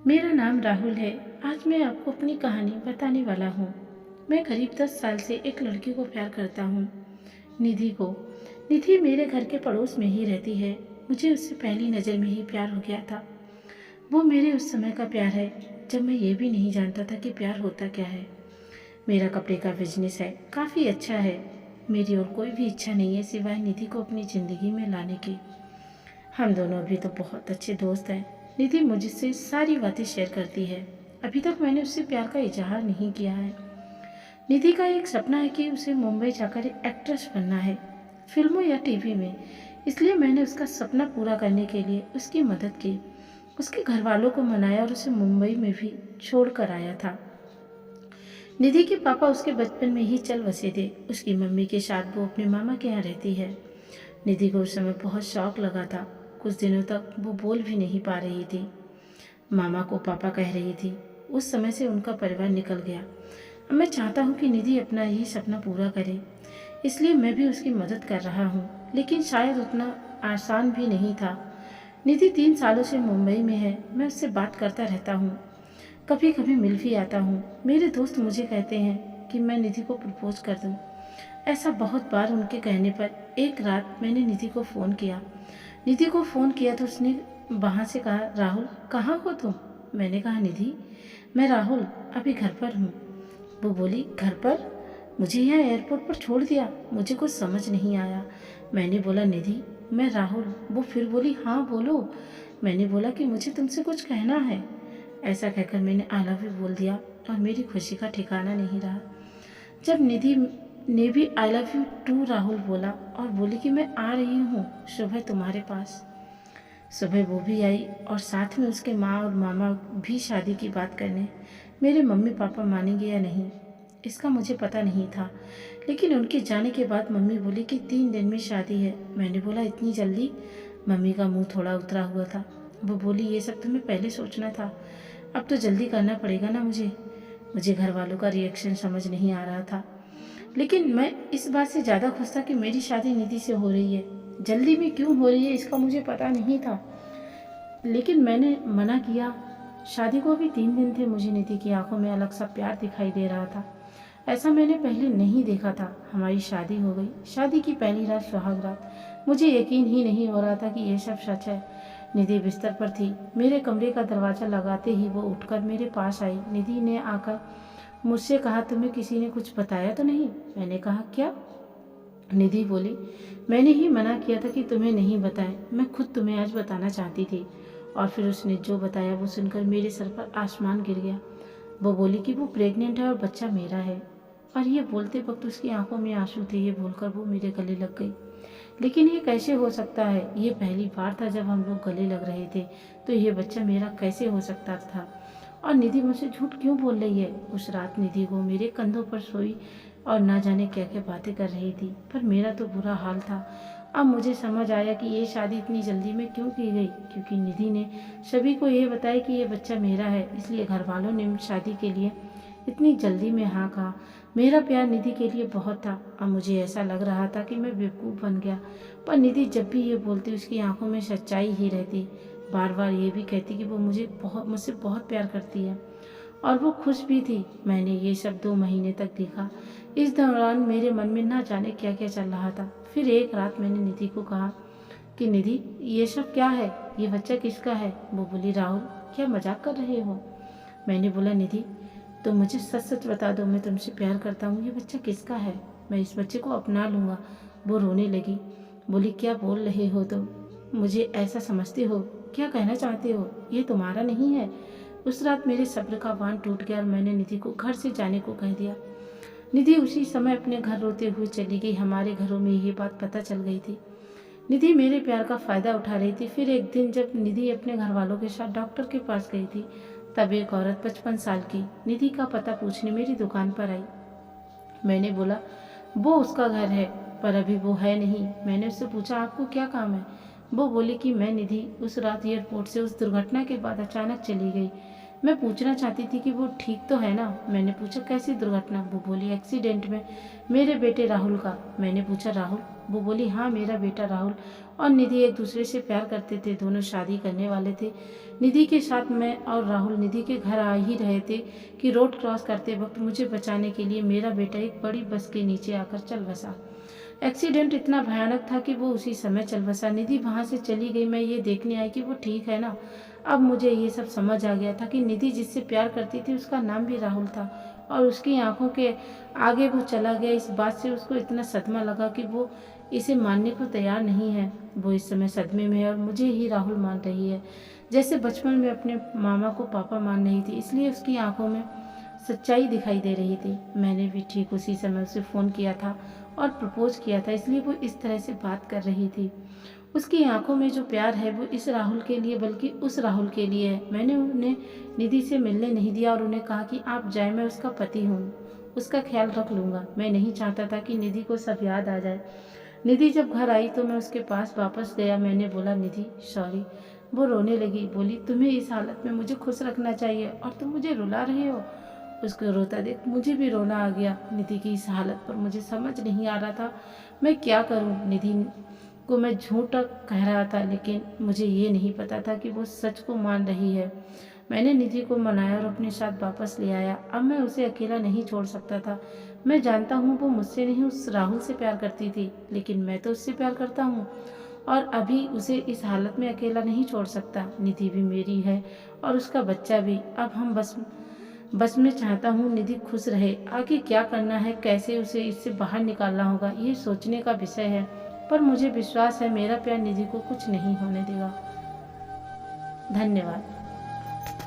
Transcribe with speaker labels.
Speaker 1: मेरा नाम राहुल है। आज मैं आपको अपनी कहानी बताने वाला हूँ। मैं करीब 10 साल से एक लड़की को प्यार करता हूँ, निधि को। निधि मेरे घर के पड़ोस में ही रहती है। मुझे उससे पहली नज़र में ही प्यार हो गया था। वो मेरे उस समय का प्यार है जब मैं ये भी नहीं जानता था कि प्यार होता क्या है। मेरा कपड़े का बिजनेस है, काफ़ी अच्छा है। मेरी और कोई भी इच्छा नहीं है सिवाय निधि को अपनी ज़िंदगी में लाने की। हम दोनों अभी तो बहुत अच्छे दोस्त हैं। निधि मुझसे सारी बातें शेयर करती है। अभी तक मैंने उससे प्यार का इजहार नहीं किया है। निधि का एक सपना है कि उसे मुंबई जाकर एक्ट्रेस बनना है, फिल्मों या टीवी में। इसलिए मैंने उसका सपना पूरा करने के लिए उसकी मदद की। उसके घर वालों को मनाया और उसे मुंबई में भी छोड़ कर आया था। निधि के पापा उसके बचपन में ही चल बसे थे। उसकी मम्मी के साथ वो अपने मामा के यहाँ रहती है। निधि को उस समय बहुत शौक लगा था। कुछ दिनों तक वो बोल भी नहीं पा रही थी। मामा को पापा कह रही थी। उस समय से उनका परिवार निकल गया। अब मैं चाहता हूँ कि निधि अपना ही सपना पूरा करे, इसलिए मैं भी उसकी मदद कर रहा हूँ, लेकिन शायद उतना आसान भी नहीं था। निधि 3 सालों से मुंबई में है। मैं उससे बात करता रहता हूँ, कभी कभी मिल भी आता हूँ। मेरे दोस्त मुझे कहते हैं कि मैं निधि को प्रपोज कर दूँ। ऐसा बहुत बार उनके कहने पर एक रात मैंने निधि को फ़ोन किया तो उसने वहाँ से कहा, राहुल कहाँ हो तुम? मैंने कहा, निधि मैं राहुल अभी घर पर हूँ। वो बोली, घर पर? मुझे यहाँ एयरपोर्ट पर छोड़ दिया। मुझे कुछ समझ नहीं आया। मैंने बोला, निधि मैं राहुल। वो फिर बोली, हाँ बोलो। मैंने बोला कि मुझे तुमसे कुछ कहना है। ऐसा कहकर मैंने आई लव यू बोल दिया और मेरी खुशी का ठिकाना नहीं रहा जब निधि ने भी I love you too Rahul बोला और बोली कि मैं आ रही हूँ सुबह तुम्हारे पास। सुबह वो भी आई और साथ में उसके माँ और मामा भी शादी की बात करने। मेरे मम्मी पापा मानेंगे या नहीं इसका मुझे पता नहीं था, लेकिन उनके जाने के बाद मम्मी बोली कि 3 दिन में शादी है। मैंने बोला, इतनी जल्दी? मम्मी का मुंह थोड़ा उतरा हुआ था। वो बोली, ये सब तुम्हें पहले सोचना था, अब तो जल्दी करना पड़ेगा ना। मुझे घर वालों का रिएक्शन समझ नहीं आ रहा था, लेकिन मैं इस बात से ज़्यादा खुश था कि मेरी शादी निधि से हो रही है। जल्दी में क्यों हो रही है इसका मुझे पता नहीं था, लेकिन मैंने मना किया। शादी को अभी 3 दिन थे। मुझे निधि की आंखों में अलग सा प्यार दिखाई दे रहा था। ऐसा मैंने पहले नहीं देखा था। हमारी शादी हो गई। शादी की पहली रात सुहाग रात। मुझे यकीन ही नहीं हो रहा था कि यह सब सच है। निधि बिस्तर पर थी। मेरे कमरे का दरवाज़ा लगाते ही वो उठकर मेरे पास आई। निधि ने आकर मुझसे कहा, तुम्हें किसी ने कुछ बताया तो नहीं? मैंने कहा, क्या? निधि बोली, मैंने ही मना किया था कि तुम्हें नहीं बताएं। मैं खुद तुम्हें आज बताना चाहती थी। और फिर उसने जो बताया वो सुनकर मेरे सर पर आसमान गिर गया। वो बोली कि वो प्रेग्नेंट है और बच्चा मेरा है। और ये बोलते वक्त उसकी आंखों में आंसू थे। ये बोलकर वो मेरे गले लग गई। लेकिन ये कैसे हो सकता है? ये पहली बार था जब हम लोग गले लग रहे थे, तो ये बच्चा मेरा कैसे हो सकता था? और निधि मुझसे झूठ क्यों बोल रही है? उस रात निधि को मेरे कंधों पर सोई और ना जाने क्या क्या बातें कर रही थी, पर मेरा तो बुरा हाल था। अब मुझे समझ आया कि ये शादी इतनी जल्दी में क्यों की गई, क्योंकि निधि ने सभी को ये बताया कि ये बच्चा मेरा है, इसलिए घर वालों ने शादी के लिए इतनी जल्दी में हाँ कहा। मेरा प्यार निधि के लिए बहुत था। अब मुझे ऐसा लग रहा था कि मैं बेवकूफ़ बन गया, पर निधि जब भी ये बोलती उसकी आंखों में सच्चाई ही रहती। बार बार ये भी कहती कि वो मुझसे बहुत प्यार करती है और वो खुश भी थी। मैंने ये सब 2 महीने तक देखा। इस दौरान मेरे मन में ना जाने क्या क्या चल रहा था। फिर एक रात मैंने निधि को कहा कि निधि ये सब क्या है? ये बच्चा किसका है? वो बोली, राहुल क्या मजाक कर रहे हो? मैंने बोला, निधि तो मुझे सच सच बता दो, मैं तुमसे प्यार करता हूँ। ये बच्चा किसका है? मैं इस बच्चे को अपना लूँगा। वो रोने लगी। बोली, क्या बोल रहे हो तुम? मुझे ऐसा समझते हो? क्या कहना चाहते हो? ये तुम्हारा नहीं है। उस रात मेरे सब्र का बांध टूट गया और मैंने निधि को घर से जाने को कह दिया। निधि उसी समय अपने घर रोते हुए चली गई। हमारे घरों में ये बात पता चल गई थी। निधि मेरे प्यार का फ़ायदा उठा रही थी। फिर एक दिन जब निधि अपने घर वालों के साथ डॉक्टर के पास गई थी, तब एक औरत 55 साल की निधि का पता पूछने मेरी दुकान पर आई। मैंने बोला, वो उसका घर है, पर अभी वो है नहीं। मैंने उससे पूछा, आपको क्या काम है? वो बोली कि मैं निधि उस रात एयरपोर्ट से उस दुर्घटना के बाद अचानक चली गई। मैं पूछना चाहती थी कि वो ठीक तो है ना। मैंने पूछा कैसी दुर्घटना? वो बोली एक्सीडेंट में, मेरे बेटे राहुल का। मैंने पूछा राहुल? वो बोली हाँ, मेरा बेटा राहुल और निधि एक दूसरे से प्यार करते थे, दोनों शादी करने वाले थे। निधि के साथ मैं और राहुल निधि के घर आ ही रहे थे कि रोड क्रॉस करते वक्त मुझे बचाने के लिए मेरा बेटा एक बड़ी बस के नीचे आकर चल बसा। एक्सीडेंट इतना भयानक था कि वो उसी समय चल बसा। निधि वहाँ से चली गई। मैं ये देखने आई कि वो ठीक है ना। अब मुझे ये सब समझ आ गया था कि निधि जिससे प्यार करती थी उसका नाम भी राहुल था और उसकी आंखों के आगे वो चला गया। इस बात से उसको इतना सदमा लगा कि वो इसे मानने को तैयार नहीं है। वो इस समय सदमे में है और मुझे ही राहुल मान रही है, जैसे बचपन में अपने मामा को पापा मान रही थी। इसलिए उसकी आंखों में सच्चाई दिखाई दे रही थी। मैंने भी ठीक उसी समय उसे फ़ोन किया था और प्रपोज किया था, इसलिए वो इस तरह से बात कर रही थी। उसकी आंखों में जो प्यार है वो इस राहुल के लिए बल्कि उस राहुल के लिए है। मैंने उन्हें निधि से मिलने नहीं दिया और उन्हें कहा कि आप जाए, मैं उसका पति हूँ, उसका ख्याल रख लूँगा। मैं नहीं चाहता था कि निधि को सब याद आ जाए। निधि जब घर आई तो मैं उसके पास वापस गया। मैंने बोला निधि सॉरी। वो रोने लगी, बोली तुम्हें इस हालत में मुझे खुश रखना चाहिए और तुम मुझे रुला रही हो। उसको रोता देख मुझे भी रोना आ गया। निधि की इस हालत पर मुझे समझ नहीं आ रहा था मैं क्या करूं। निधि को मैं झूठ कह रहा था, लेकिन मुझे ये नहीं पता था कि वो सच को मान रही है। मैंने निधि को मनाया और अपने साथ वापस ले आया। अब मैं उसे अकेला नहीं छोड़ सकता था। मैं जानता हूँ वो मुझसे नहीं उस राहुल से प्यार करती थी, लेकिन मैं तो उससे प्यार करता हूँ और अभी उसे इस हालत में अकेला नहीं छोड़ सकता। निधि भी मेरी है और उसका बच्चा भी। अब हम बस मैं चाहता हूँ निधि खुश रहे। आगे क्या करना है, कैसे उसे इससे बाहर निकालना होगा, ये सोचने का विषय है। पर मुझे विश्वास है मेरा प्यार निधि को कुछ नहीं होने देगा। धन्यवाद।